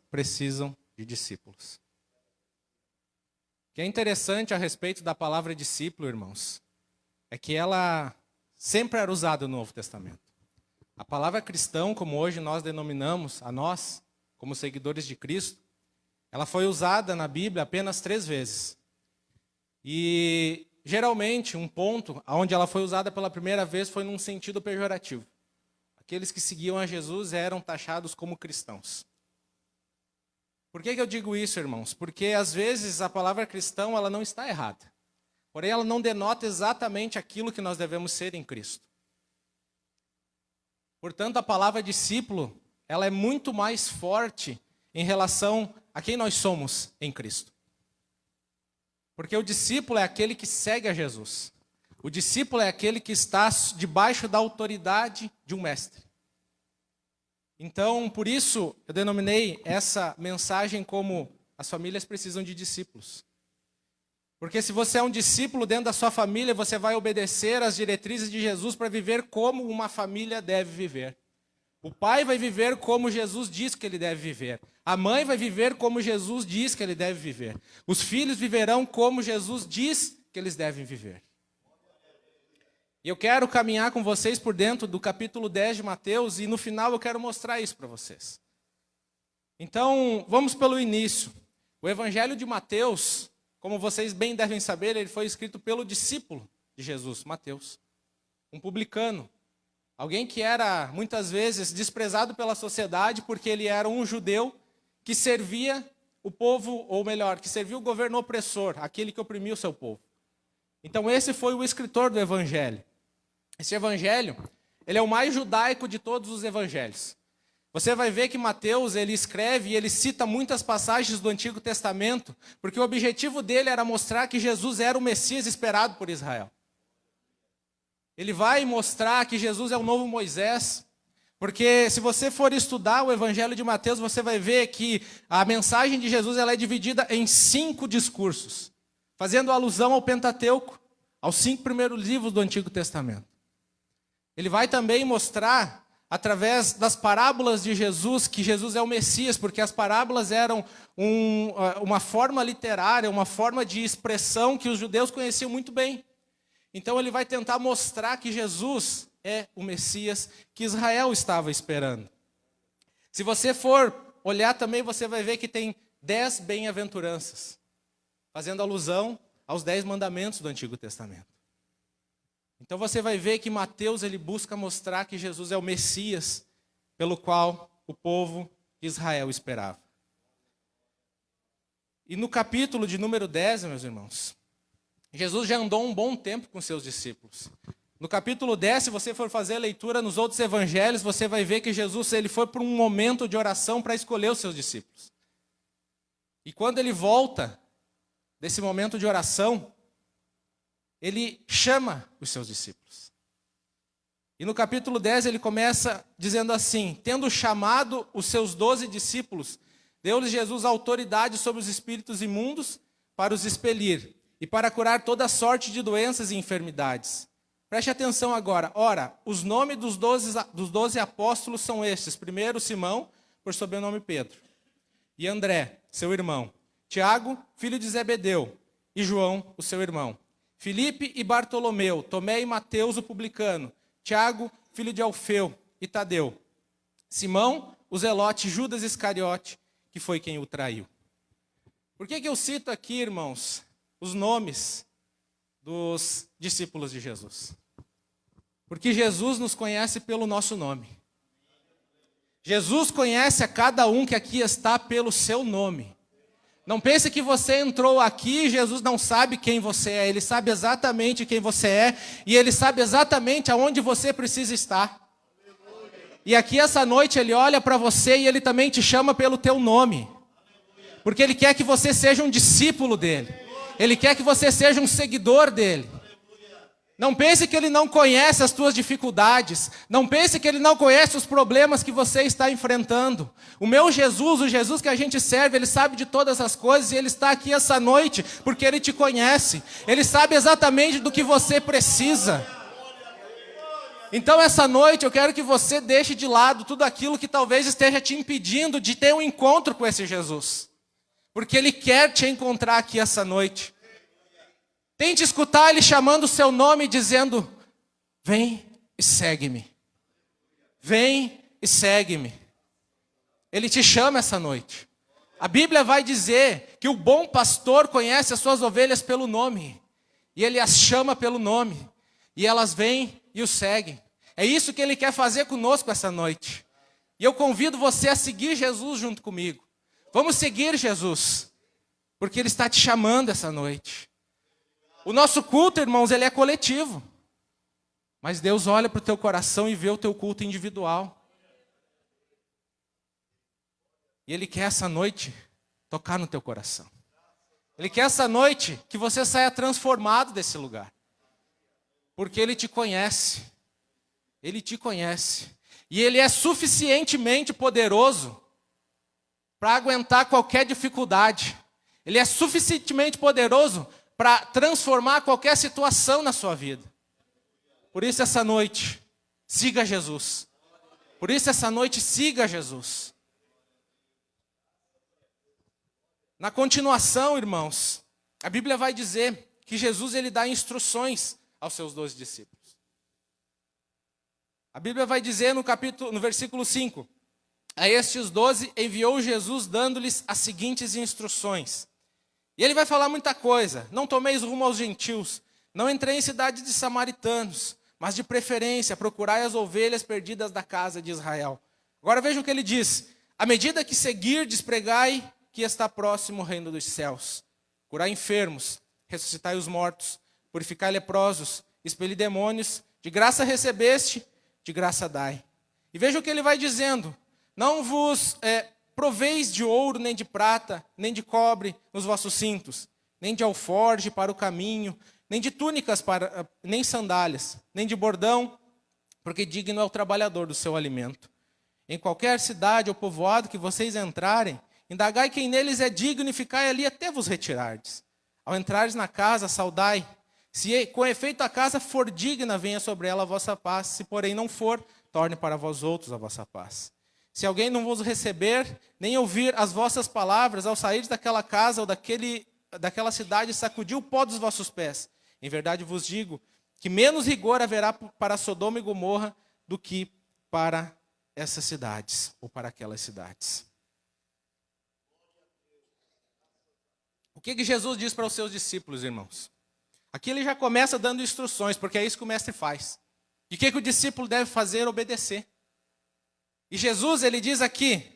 precisam de discípulos. O que é interessante a respeito da palavra discípulo, irmãos, é que ela sempre era usada no Novo Testamento. A palavra cristão, como hoje nós denominamos a nós, como seguidores de Cristo, ela foi usada na Bíblia apenas 3 vezes. E, geralmente, um ponto onde ela foi usada pela primeira vez foi num sentido pejorativo. Aqueles que seguiam a Jesus eram taxados como cristãos. Por que eu digo isso, irmãos? Porque, às vezes, a palavra cristão ela não está errada. Porém, ela não denota exatamente aquilo que nós devemos ser em Cristo. Portanto, a palavra discípulo, ela é muito mais forte em relação a quem nós somos em Cristo. Porque o discípulo é aquele que segue a Jesus. O discípulo é aquele que está debaixo da autoridade de um mestre. Então, por isso, eu denominei essa mensagem como as famílias precisam de discípulos. Porque se você é um discípulo dentro da sua família, você vai obedecer às diretrizes de Jesus para viver como uma família deve viver. O pai vai viver como Jesus diz que ele deve viver. A mãe vai viver como Jesus diz que ele deve viver. Os filhos viverão como Jesus diz que eles devem viver. E eu quero caminhar com vocês por dentro do capítulo 10 de Mateus e no final eu quero mostrar isso para vocês. Então, vamos pelo início. O Evangelho de Mateus, como vocês bem devem saber, ele foi escrito pelo discípulo de Jesus, Mateus. Um publicano. Alguém que era, muitas vezes, desprezado pela sociedade porque ele era um judeu que servia o povo, ou melhor, que servia o governo opressor, aquele que oprimia o seu povo. Então esse foi o escritor do Evangelho. Esse Evangelho, ele é o mais judaico de todos os evangelhos. Você vai ver que Mateus, ele escreve e ele cita muitas passagens do Antigo Testamento, porque o objetivo dele era mostrar que Jesus era o Messias esperado por Israel. Ele vai mostrar que Jesus é o novo Moisés, porque se você for estudar o Evangelho de Mateus, você vai ver que a mensagem de Jesus ela é dividida em 5 discursos, fazendo alusão ao Pentateuco, aos 5 primeiros livros do Antigo Testamento. Ele vai também mostrar, através das parábolas de Jesus, que Jesus é o Messias, porque as parábolas eram uma forma literária, uma forma de expressão que os judeus conheciam muito bem. Então ele vai tentar mostrar que Jesus é o Messias que Israel estava esperando. Se você for olhar também, você vai ver que tem 10 bem-aventuranças, fazendo alusão aos 10 mandamentos do Antigo Testamento. Então você vai ver que Mateus ele busca mostrar que Jesus é o Messias pelo qual o povo de Israel esperava. E no capítulo de número 10, meus irmãos, Jesus já andou um bom tempo com seus discípulos. No capítulo 10, se você for fazer a leitura nos outros evangelhos, você vai ver que Jesus ele foi para um momento de oração para escolher os seus discípulos. E quando ele volta desse momento de oração, ele chama os seus discípulos. E no capítulo 10 ele começa dizendo assim: tendo chamado os seus 12 discípulos, deu-lhes Jesus autoridade sobre os espíritos imundos para os expelir e para curar toda sorte de doenças e enfermidades. Preste atenção agora. Ora, os nomes dos 12 apóstolos são estes. Primeiro, Simão, por sobrenome Pedro. E André, seu irmão. Tiago, filho de Zebedeu. E João, o seu irmão. Filipe e Bartolomeu. Tomé e Mateus, o publicano. Tiago, filho de Alfeu. E Tadeu. Simão, o zelote, Judas Iscariote, que foi quem o traiu. Por que eu cito aqui, irmãos, os nomes dos discípulos de Jesus? Porque Jesus nos conhece pelo nosso nome. Jesus conhece a cada um que aqui está pelo seu nome. Não pense que você entrou aqui e Jesus não sabe quem você é. Ele sabe exatamente quem você é e Ele sabe exatamente aonde você precisa estar. E aqui essa noite Ele olha para você e Ele também te chama pelo teu nome. Porque Ele quer que você seja um discípulo dEle. Ele quer que você seja um seguidor dEle. Não pense que Ele não conhece as tuas dificuldades. Não pense que Ele não conhece os problemas que você está enfrentando. O meu Jesus, o Jesus que a gente serve, Ele sabe de todas as coisas e Ele está aqui essa noite porque Ele te conhece. Ele sabe exatamente do que você precisa. Então essa noite eu quero que você deixe de lado tudo aquilo que talvez esteja te impedindo de ter um encontro com esse Jesus. Porque Ele quer te encontrar aqui essa noite. Tente escutar Ele chamando o seu nome e dizendo: vem e segue-me. Vem e segue-me. Ele te chama essa noite. A Bíblia vai dizer que o bom pastor conhece as suas ovelhas pelo nome. E Ele as chama pelo nome. E elas vêm e o seguem. É isso que Ele quer fazer conosco essa noite. E eu convido você a seguir Jesus junto comigo. Vamos seguir Jesus. Porque Ele está te chamando essa noite. O nosso culto, irmãos, ele é coletivo. Mas Deus olha para o teu coração e vê o teu culto individual. E Ele quer essa noite tocar no teu coração. Ele quer essa noite que você saia transformado desse lugar. Porque Ele te conhece. Ele te conhece. E Ele é suficientemente poderoso para aguentar qualquer dificuldade. Ele é suficientemente poderoso para transformar qualquer situação na sua vida. Por isso essa noite, siga Jesus. Por isso essa noite, siga Jesus. Na continuação, irmãos, a Bíblia vai dizer que Jesus ele dá instruções aos seus 12 discípulos. A Bíblia vai dizer no versículo 5, a estes 12 enviou Jesus dando-lhes as seguintes instruções. E ele vai falar muita coisa. Não tomeis rumo aos gentios, não entrei em cidade de samaritanos, mas de preferência procurai as ovelhas perdidas da casa de Israel. Agora vejam o que ele diz. À medida que seguirdes, pregai que está próximo o reino dos céus. Curai enfermos, ressuscitai os mortos, purificai leprosos, expeli demônios, de graça recebeste, de graça dai. E veja o que ele vai dizendo. Não vos proveis de ouro, nem de prata, nem de cobre nos vossos cintos, nem de alforge para o caminho, nem de túnicas, nem sandálias, nem de bordão, porque digno é o trabalhador do seu alimento. Em qualquer cidade ou povoado que vocês entrarem, indagai quem neles é digno e ficai ali até vos retirardes. Ao entrares na casa, saudai. Se com efeito a casa for digna, venha sobre ela a vossa paz. Se porém não for, torne para vós outros a vossa paz. Se alguém não vos receber, nem ouvir as vossas palavras, ao sair daquela casa ou daquela cidade, sacudiu o pó dos vossos pés. Em verdade vos digo que menos rigor haverá para Sodoma e Gomorra do que para essas cidades, ou para aquelas cidades. O que Jesus diz para os seus discípulos, irmãos? Aqui ele já começa dando instruções, porque é isso que o mestre faz. E o que o discípulo deve fazer? Obedecer. E Jesus, ele diz aqui,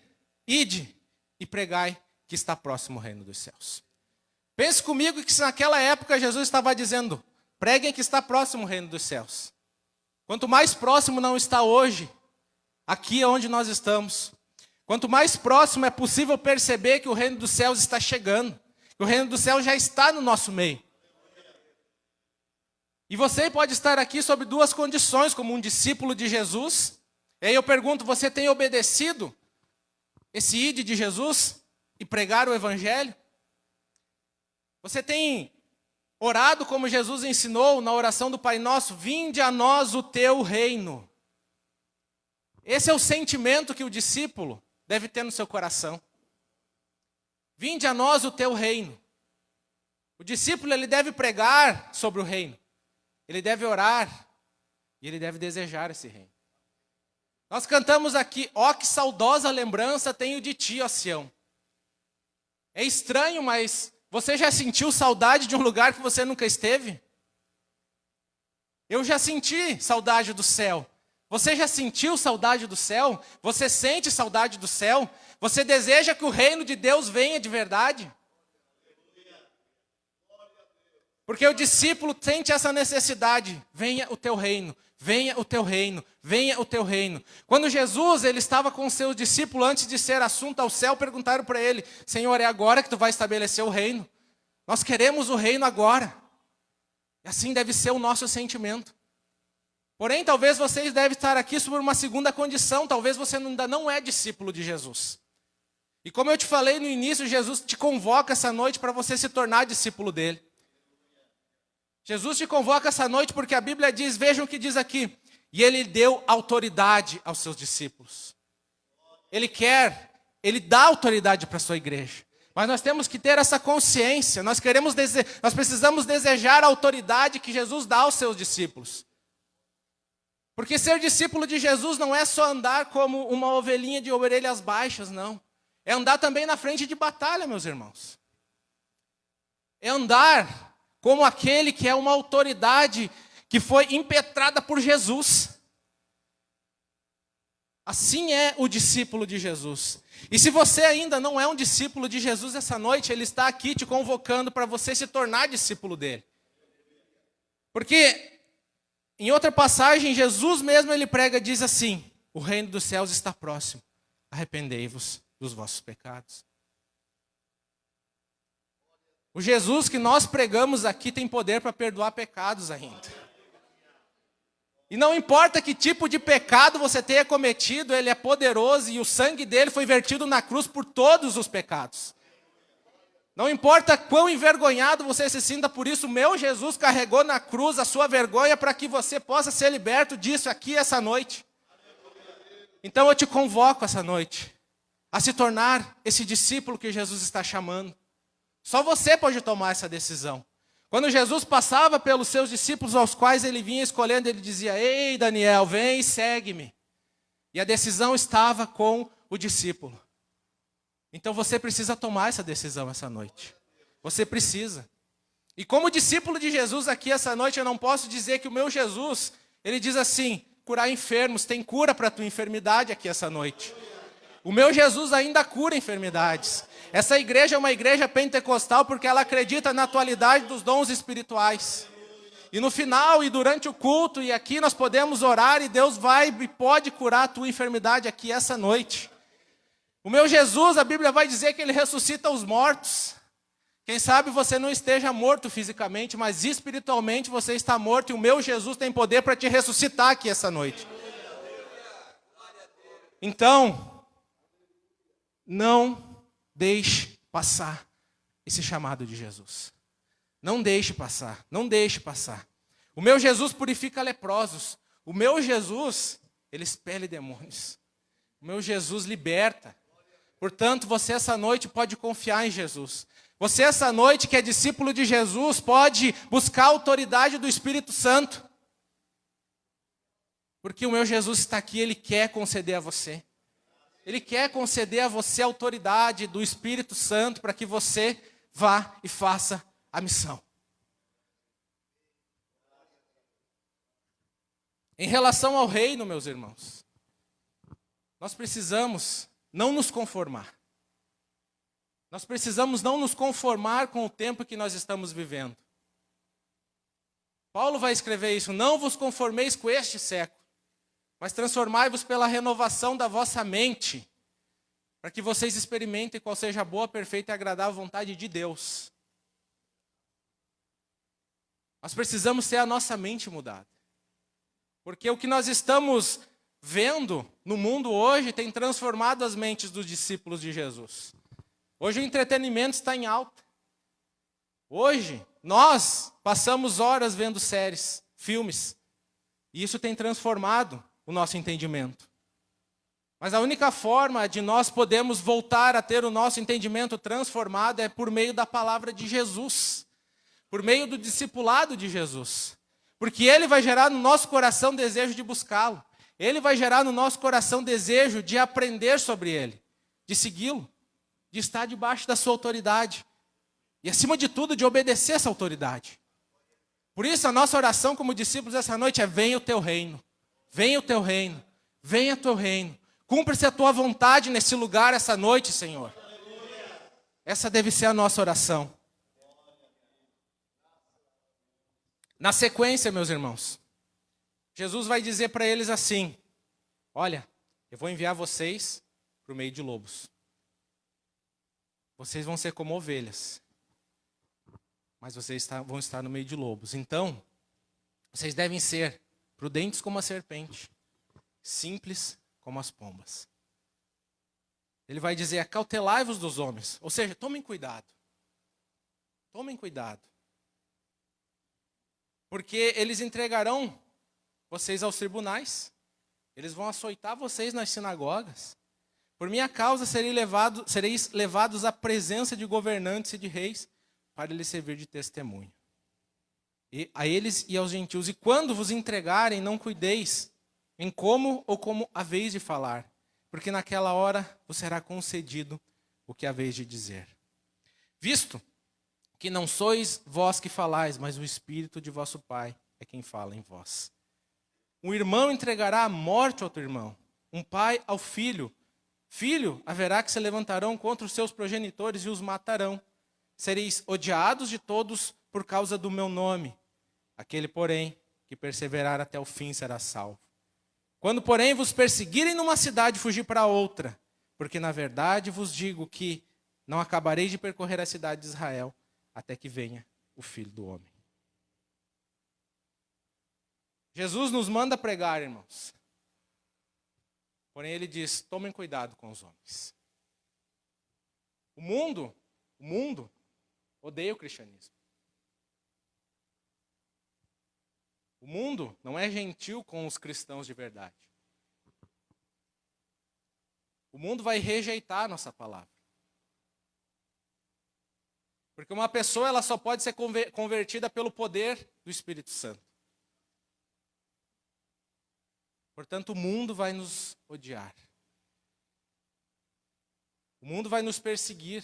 ide e pregai que está próximo o reino dos céus. Pense comigo que naquela época Jesus estava dizendo, preguem que está próximo o reino dos céus. Quanto mais próximo não está hoje, aqui onde nós estamos, quanto mais próximo é possível perceber que o reino dos céus está chegando. O reino do céu já está no nosso meio. E você pode estar aqui sob duas condições, como um discípulo de Jesus. E aí eu pergunto, você tem obedecido esse ide de Jesus e pregar o evangelho? Você tem orado como Jesus ensinou na oração do Pai Nosso? Vinde a nós o teu reino. Esse é o sentimento que o discípulo deve ter no seu coração. Vinde a nós o teu reino. O discípulo ele deve pregar sobre o reino. Ele deve orar e ele deve desejar esse reino. Nós cantamos aqui, ó que saudosa lembrança tenho de ti, ó Sião. É estranho, mas você já sentiu saudade de um lugar que você nunca esteve? Eu já senti saudade do céu. Você já sentiu saudade do céu? Você sente saudade do céu? Você deseja que o reino de Deus venha de verdade? Porque o discípulo sente essa necessidade. Venha o teu reino, venha o teu reino, venha o teu reino. Quando Jesus ele estava com os seus discípulos antes de ser assunto ao céu, perguntaram para ele, Senhor, é agora que tu vai estabelecer o reino? Nós queremos o reino agora. E assim deve ser o nosso sentimento. Porém, talvez vocês devem estar aqui sobre uma segunda condição. Talvez você ainda não é discípulo de Jesus. E como eu te falei no início, Jesus te convoca essa noite para você se tornar discípulo dele. Jesus te convoca essa noite porque a Bíblia diz, vejam o que diz aqui. E ele deu autoridade aos seus discípulos. Ele dá autoridade para a sua igreja. Mas nós temos que ter essa consciência. Nós precisamos desejar a autoridade que Jesus dá aos seus discípulos. Porque ser discípulo de Jesus não é só andar como uma ovelhinha de orelhas baixas, não. É andar também na frente de batalha, meus irmãos. É andar como aquele que é uma autoridade que foi impetrada por Jesus. Assim é o discípulo de Jesus. E se você ainda não é um discípulo de Jesus essa noite, Ele está aqui te convocando para você se tornar discípulo dele. Porque, em outra passagem, Jesus mesmo ele prega, diz assim: o reino dos céus está próximo, arrependei-vos dos vossos pecados. O Jesus que nós pregamos aqui tem poder para perdoar pecados ainda. E não importa que tipo de pecado você tenha cometido, Ele é poderoso e o sangue dele foi vertido na cruz por todos os pecados. Não importa quão envergonhado você se sinta por isso, o meu Jesus carregou na cruz a sua vergonha para que você possa ser liberto disso aqui essa noite. Então eu te convoco essa noite a se tornar esse discípulo que Jesus está chamando. Só você pode tomar essa decisão. Quando Jesus passava pelos seus discípulos aos quais ele vinha escolhendo, ele dizia: ei, Daniel, vem e segue-me. E a decisão estava com o discípulo. Então você precisa tomar essa decisão essa noite. Você precisa. E como discípulo de Jesus aqui essa noite, eu não posso dizer que o meu Jesus, ele diz assim: curar enfermos, tem cura para a tua enfermidade aqui essa noite. O meu Jesus ainda cura enfermidades. Essa igreja é uma igreja pentecostal porque ela acredita na atualidade dos dons espirituais. E no final e durante o culto e aqui nós podemos orar e Deus vai e pode curar a tua enfermidade aqui essa noite. O meu Jesus, a Bíblia vai dizer que ele ressuscita os mortos. Quem sabe você não esteja morto fisicamente, mas espiritualmente você está morto e o meu Jesus tem poder para te ressuscitar aqui essa noite. Então, não deixe passar esse chamado de Jesus. Não deixe passar, não deixe passar. O meu Jesus purifica leprosos. O meu Jesus, ele expele demônios. O meu Jesus liberta. Portanto, você essa noite pode confiar em Jesus. Você essa noite que é discípulo de Jesus pode buscar a autoridade do Espírito Santo. Porque o meu Jesus está aqui, ele quer conceder a você. Ele quer conceder a você a autoridade do Espírito Santo para que você vá e faça a missão. Em relação ao reino, meus irmãos, nós precisamos não nos conformar. Nós precisamos não nos conformar com o tempo que nós estamos vivendo. Paulo vai escrever isso: não vos conformeis com este século, mas transformai-vos pela renovação da vossa mente, para que vocês experimentem qual seja a boa, perfeita e agradável vontade de Deus. Nós precisamos ter a nossa mente mudada. Porque o que nós estamos vendo no mundo hoje tem transformado as mentes dos discípulos de Jesus. Hoje o entretenimento está em alta. Hoje nós passamos horas vendo séries, filmes, e isso tem transformado o nosso entendimento. Mas a única forma de nós podermos voltar a ter o nosso entendimento transformado é por meio da palavra de Jesus, por meio do discipulado de Jesus. Porque ele vai gerar no nosso coração desejo de buscá-lo. Ele vai gerar no nosso coração desejo de aprender sobre ele, de segui-lo, de estar debaixo da sua autoridade. E acima de tudo, de obedecer essa autoridade. Por isso a nossa oração como discípulos essa noite é: venha o teu reino. Venha o teu reino, venha o teu reino. Cumpra-se a tua vontade nesse lugar essa noite, Senhor. Essa deve ser a nossa oração. Na sequência, meus irmãos, Jesus vai dizer para eles assim: olha, eu vou enviar vocês para o meio de lobos. Vocês vão ser como ovelhas, mas vocês vão estar no meio de lobos. Então, vocês devem ser prudentes como a serpente, simples como as pombas. Ele vai dizer: acautelai-vos dos homens. Ou seja, tomem cuidado. Tomem cuidado. Porque eles entregarão vocês aos tribunais. Eles vão açoitar vocês nas sinagogas. Por minha causa sereis levados à presença de governantes e de reis, para lhes servir de testemunho. E a eles e aos gentios. E quando vos entregarem, não cuideis em como ou como haveis de falar, porque naquela hora vos será concedido o que haveis de dizer. Visto que não sois vós que falais, mas o Espírito de vosso Pai é quem fala em vós. Um irmão entregará a morte ao outro irmão, um pai ao filho. Filho haverá que se levantarão contra os seus progenitores e os matarão. Sereis odiados de todos por causa do meu nome. Aquele, porém, que perseverar até o fim será salvo. Quando, porém, vos perseguirem numa cidade, fugir para outra. Porque, na verdade, vos digo que não acabareis de percorrer a cidade de Israel até que venha o Filho do Homem. Jesus nos manda pregar, irmãos. Porém, ele diz, tomem cuidado com os homens. O mundo odeia o cristianismo. O mundo não é gentil com os cristãos de verdade. O mundo vai rejeitar a nossa palavra. Porque uma pessoa ela só pode ser convertida pelo poder do Espírito Santo. Portanto, o mundo vai nos odiar. O mundo vai nos perseguir.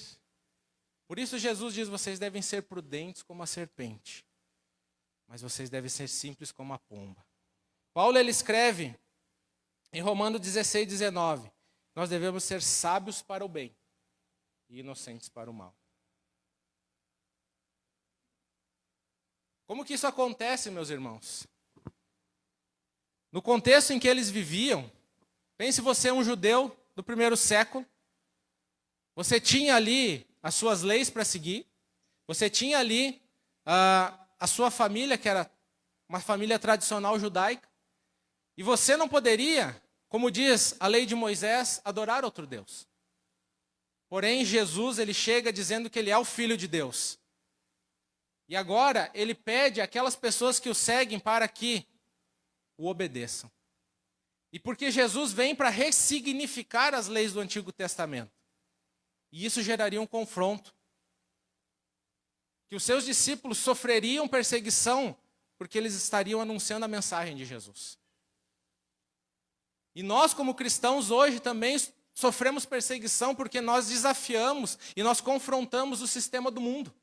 Por isso Jesus diz, vocês devem ser prudentes como a serpente, mas vocês devem ser simples como a pomba. Paulo ele escreve em Romanos 16, 19, nós devemos ser sábios para o bem e inocentes para o mal. Como que isso acontece, meus irmãos? No contexto em que eles viviam, pense você um judeu do primeiro século, você tinha ali as suas leis para seguir, você tinha ali a sua família, que era uma família tradicional judaica, e você não poderia, como diz a lei de Moisés, adorar outro Deus. Porém, Jesus, ele chega dizendo que ele é o Filho de Deus. E agora, ele pede àquelas pessoas que o seguem para que o obedeçam. E porque Jesus vem para ressignificar as leis do Antigo Testamento. E isso geraria um confronto. Que os seus discípulos sofreriam perseguição porque eles estariam anunciando a mensagem de Jesus. E nós, como cristãos, hoje também sofremos perseguição porque nós desafiamos e nós confrontamos o sistema do mundo.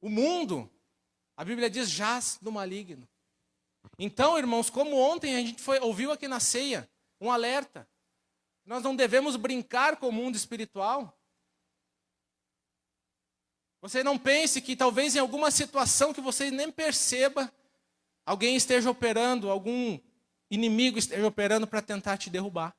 O mundo, a Bíblia diz, jaz no maligno. Então, irmãos, como ontem a gente ouviu aqui na ceia, um alerta. Nós não devemos brincar com o mundo espiritual. Você não pense que talvez em alguma situação que você nem perceba, alguém esteja operando, algum inimigo esteja operando para tentar te derrubar.